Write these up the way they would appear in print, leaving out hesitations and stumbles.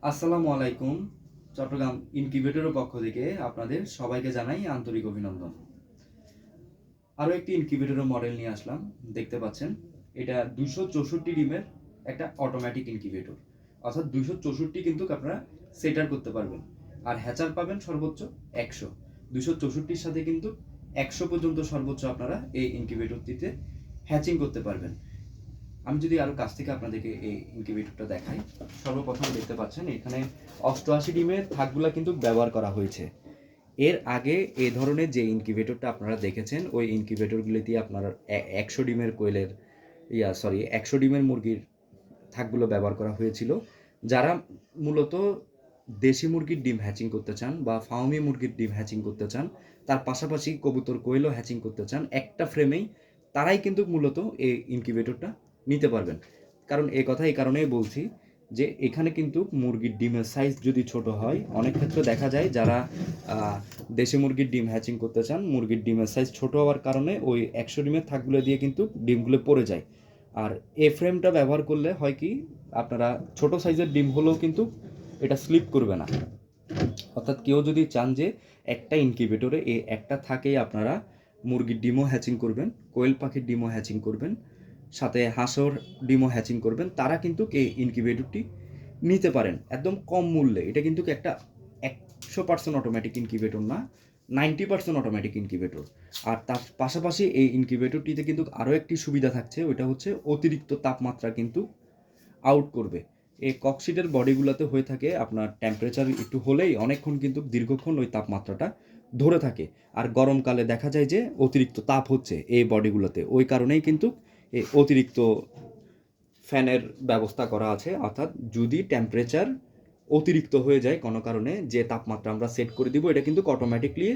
আসসালামু আলাইকুম। চট্টগ্রাম ইনকিউবেটরের পক্ষ থেকে আপনাদের সবাইকে জানাই আন্তরিক অভিনন্দন। আরও একটি ইনকিউবেটরের মডেল নিয়ে আসলাম। দেখতে পাচ্ছেন এটা 264 ডিমের একটা অটোমেটিক ইনকিউবেটর, অর্থাৎ 264 কিন্তু আপনারা সেটার করতে পারবেন, আর হ্যাচার পাবেন সর্বোচ্চ 100। 264-র সাথে কিন্তু 100 পর্যন্ত সর্বোচ্চ আপনারা এই ইনকিউবেটরটিতে হ্যাচিং করতে পারবেন। আমি যদি আরও কাছ থেকে আপনাদেরকে এই ইনকিউবেটরটা দেখাই, সর্বপ্রথম দেখতে পাচ্ছেন এখানে 88 ডিমের থাকগুলা কিন্তু ব্যবহার করা হয়েছে। এর আগে এই ধরনের যে ইনকিউবেটরটা আপনারা দেখেছেন ওই ইনকিউবেটরগুলিতে আপনার 100 ডিমের কোয়েলের 100 ডিমের মুরগির থাকগুলো ব্যবহার করা হয়েছিল। যারা মূলত দেশি মুরগির ডিম হ্যাচিং করতে চান বা ফার্মি মুরগির ডিম হ্যাচিং করতে চান, তার পাশাপাশি কবুতর কোয়েলও হ্যাচিং করতে চান একটা ফ্রেমেই, তারাই কিন্তু মূলত এই ইনকিউবেটরটা নিতে পারবেন। কারণ এই কথা এই কারণেই বলছি যে এখানে কিন্তু মুরগির ডিমের সাইজ যদি ছোট হয়, অনেক ক্ষেত্রে দেখা যায় যারা দেশি মুরগির ডিম হ্যাচিং করতে চান, মুরগির ডিমের সাইজ ছোট হওয়ার কারণে ওই 100 ডিমের থাকগুলো দিয়ে কিন্তু ডিমগুলো পড়ে যায়। আর এ ফ্রেমটা ব্যবহার করলে হয় কি, আপনারা ছোট সাইজের ডিম হলেও কিন্তু এটা স্লিপ করবে না। অর্থাৎ কেউ যদি চান যে একটা ইনকিউবেটরে এই একটা থাকেই আপনারা মুরগির ডিমও হ্যাচিং করবেন, কোয়েল পাখির ডিমও হ্যাচিং করবেন, সাথে হাঁসর ডিমও হ্যাচিং করবেন, তারা কিন্তু এই ইনকিউবেটরটি নিতে পারেন একদম কম মূল্যে। এটা কিন্তু একটা 100% অটোমেটিক ইনকিউবেটর না, 90% অটোমেটিক ইনকিউবেটর। আর তার পাশাপাশি এই ইনকিউবেটরটিতে কিন্তু আরও একটি সুবিধা থাকছে, ওইটা হচ্ছে অতিরিক্ত তাপমাত্রা কিন্তু আউট করবে। এই ককশিটের বডিগুলোতে হয়ে থাকে আপনার টেম্পারেচার একটু হলেই অনেকক্ষণ কিন্তু দীর্ঘক্ষণ ওই তাপমাত্রাটা ধরে থাকে। আর গরমকালে দেখা যায় যে অতিরিক্ত তাপ হচ্ছে এই বডিগুলোতে, ওই কারণেই কিন্তু এই অতিরিক্ত ফ্যানের ব্যবস্থা করা আছে। অর্থাৎ যদি টেম্পারেচার অতিরিক্ত হয়ে যায় কোনো কারণে, যে তাপমাত্রা আমরা সেট করে দিব এটা কিন্তু অটোমেটিকলি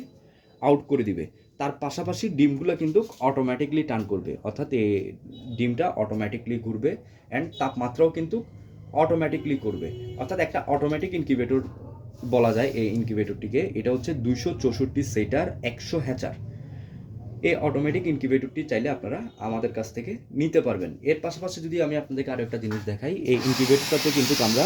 আউট করে দিবে। তার পাশাপাশি ডিমগুলো কিন্তু অটোমেটিকলি টার্ন করবে, অর্থাৎ এই ডিমটা অটোমেটিকলি ঘুরবে অ্যান্ড তাপমাত্রাও কিন্তু অটোমেটিকলি করবে। অর্থাৎ একটা অটোমেটিক ইনকিউবেটর বলা যায় এই ইনকিউবেটরটিকে। এটা হচ্ছে 264 সেটার 100 হ্যাচার। এই অটোমেটিক ইনকিউবেটরটি চাইলে আপনারা আমাদের কাছ থেকে নিতে পারবেন। এর পাশাপাশি যদি আমি আপনাদেরকে আরও একটা জিনিস দেখাই, এই ইনকিউবেটরটাতে কিন্তু আমরা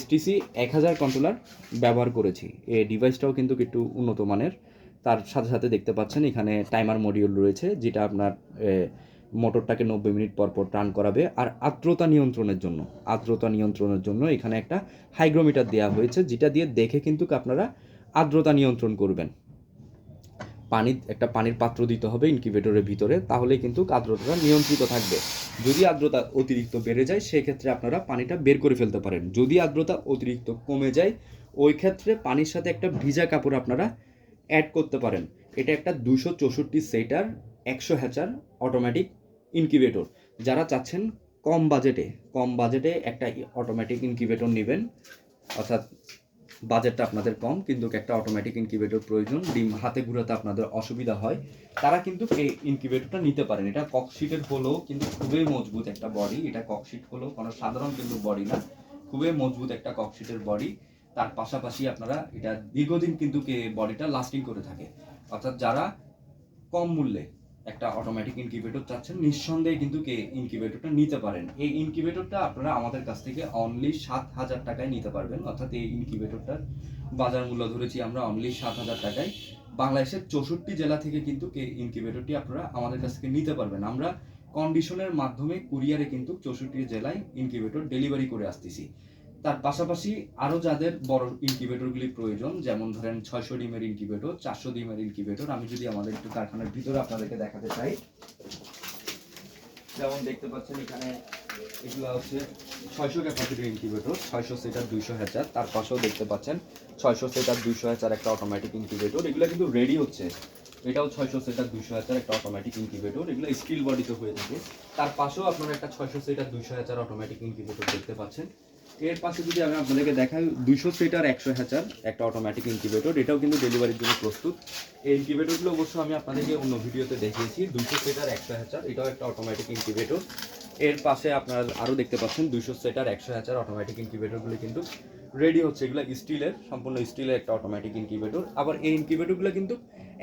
STC 1000 কন্ট্রোলার ব্যবহার করেছি। এই ডিভাইসটাও কিন্তু একটু উন্নত মানের। তার সাথে সাথে দেখতে পাচ্ছেন এখানে টাইমার মডিউল রয়েছে, যেটা আপনার মোটরটাকে 90 মিনিট পর পর টার্ন করাবে। আর আর্দ্রতা নিয়ন্ত্রণের জন্য এখানে একটা হাইগ্রোমিটার দেওয়া হয়েছে, যেটা দিয়ে দেখে কিন্তু আপনারা আর্দ্রতা নিয়ন্ত্রণ করবেন। পানির পাত্র দিতে হবে ইনকিউবেটরের ভিতরে, তাহলে কিন্তু আর্দ্রতাটা নিয়ন্ত্রিত থাকবে। যদি আর্দ্রতা অতিরিক্ত বেড়ে যায় সেক্ষেত্রে আপনারা পানিটা বের করে ফেলতে পারেন। যদি আর্দ্রতা অতিরিক্ত কমে যায় ওই ক্ষেত্রে পানির সাথে একটা ভিজা কাপড় আপনারা অ্যাড করতে পারেন। এটা একটা 264 সেটার 100 হ্যাচার অটোমেটিক ইনকিউবেটর। যারা চাচ্ছেন কম বাজেটে একটা অটোমেটিক ইনকিউবেটর নেবেন, অর্থাৎ বাজেটটা আপনাদের কম কিন্তু একটা অটোমেটিক ইনকিউবেটর প্রয়োজন, ডিম হাতে ঘুরাতে আপনাদের অসুবিধা হয়, তারা কিন্তু এই ইনকিউবেটরটা নিতে পারেন। এটা ককশিটের হলেও কিন্তু খুবই মজবুত একটা বডি। এটা ককশিট হলেও কোনো সাধারণ কিন্তু বডি না, খুবই মজবুত একটা ককশিটের বডি। তার পাশাপাশি আপনারা এটা দীর্ঘদিন কিন্তু বডিটা লাস্টিং করে থাকে। অর্থাৎ যারা কম মূল্যে একটা অটোমেটিক ইনকিউবেটর চাচ্ছেন, নিঃসন্দেহে কিন্তু ইনকিউবেটরটা নিতে পারেন। এই ইনকিউবেটরটা আপনারা আমাদের কাছ থেকে অনলি 7000 টাকায় নিতে পারবেন। অর্থাৎ এই ইনকিউবেটরটার বাজার মূল্য ধরেছি আমরা অনলি 7000 টাকায়। বাংলাদেশের 64 জেলা থেকে কিন্তু ইনকিউবেটরটি আপনারা আমাদের কাছ থেকে নিতে পারবেন। আমরা কন্ডিশনের মাধ্যমে কুরিয়ারে কিন্তু 64 জেলায় ইনকিউবেটর ডেলিভারি করে আসতেছি। তার পাশাপাশি আরও যাদের বড় ইনকিউবেটরগুলি প্রয়োজন, যেমন ধরেন 600 ডিমের ইনকিউবেটর, 400 ডিমের ইনকিউবেটর, আমি যদি আমাদের একটু কারখানার ভিতরে আপনাদেরকে দেখাতে চাই, যেমন দেখতে পাচ্ছেন এখানে এগুলো হচ্ছে 600 ক্যাপাসিটির ইনকিউবেটর, 600 সেটার 200 হ্যাচার। তার পাশেও দেখতে পাচ্ছেন 600 সেটার 200 হ্যাচার একটা অটোমেটিক ইনকিউবেটর। এগুলো কিন্তু রেডি হচ্ছে। এটাও 600 সেটার 200 হ্যাচার একটা অটোমেটিক ইনকিউবেটর। এগুলো স্টিল বডিতে হয়ে থাকে। তার পাশেও আপনারা একটা 600 সেটার 200 হ্যাচার অটোমেটিক ইনকিউবেটর দেখতে পাচ্ছেন। এর পাশে যদি আমি আপনাদেরকে দেখাই 200 সেটার 100 হ্যাচার একটা অটোমেটিক ইনকিউবেটর, এটাও কিন্তু ডেলিভারির জন্য প্রস্তুত। এই ইনকিউবেটরগুলো অবশ্য আমি আপনাদেরকে অন্য ভিডিওতে দেখিয়েছি। 200 সেটার 100 হ্যাচার এটাও একটা অটোমেটিক ইনকিউবেটর। এর পাশে আপনারা আরও দেখতে পাচ্ছেন 200 সেটার 100 হ্যাচার অটোমেটিক ইনকিউবেটরগুলি কিন্তু রেডি হচ্ছে। এগুলো স্টিলের, সম্পূর্ণ স্টিলের একটা অটোমেটিক ইনকিউবেটর। আবার এই ইনকিউবেটরগুলো কিন্তু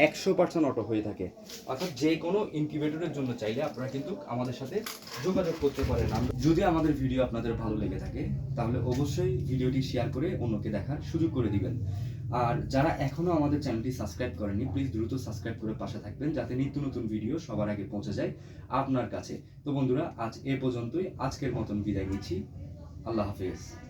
100% অটো হয়ে থাকে, অর্থাৎ যে কোনো ইনকিউবেটরের জন্য চাইলে আপনারা কিন্তু আমাদের সাথে যোগাযোগ করতে পারেন। যদি আমাদের ভিডিও আপনাদের ভালো লেগে থাকে তাহলে অবশ্যই ভিডিওটি শেয়ার করে অন্যকে দেখার সুযোগ করে দিবেন। আর যারা এখনও আমাদের চ্যানেলটি সাবস্ক্রাইব করেনি, প্লিজ দ্রুত সাবস্ক্রাইব করে পাশে থাকবেন, যাতে নিত্য নতুন ভিডিও সবার আগে পৌঁছে যায় আপনার কাছে। তো বন্ধুরা, আজ এ পর্যন্তই। আজকের মতন বিদায় নিচ্ছি। আল্লাহ হাফেজ।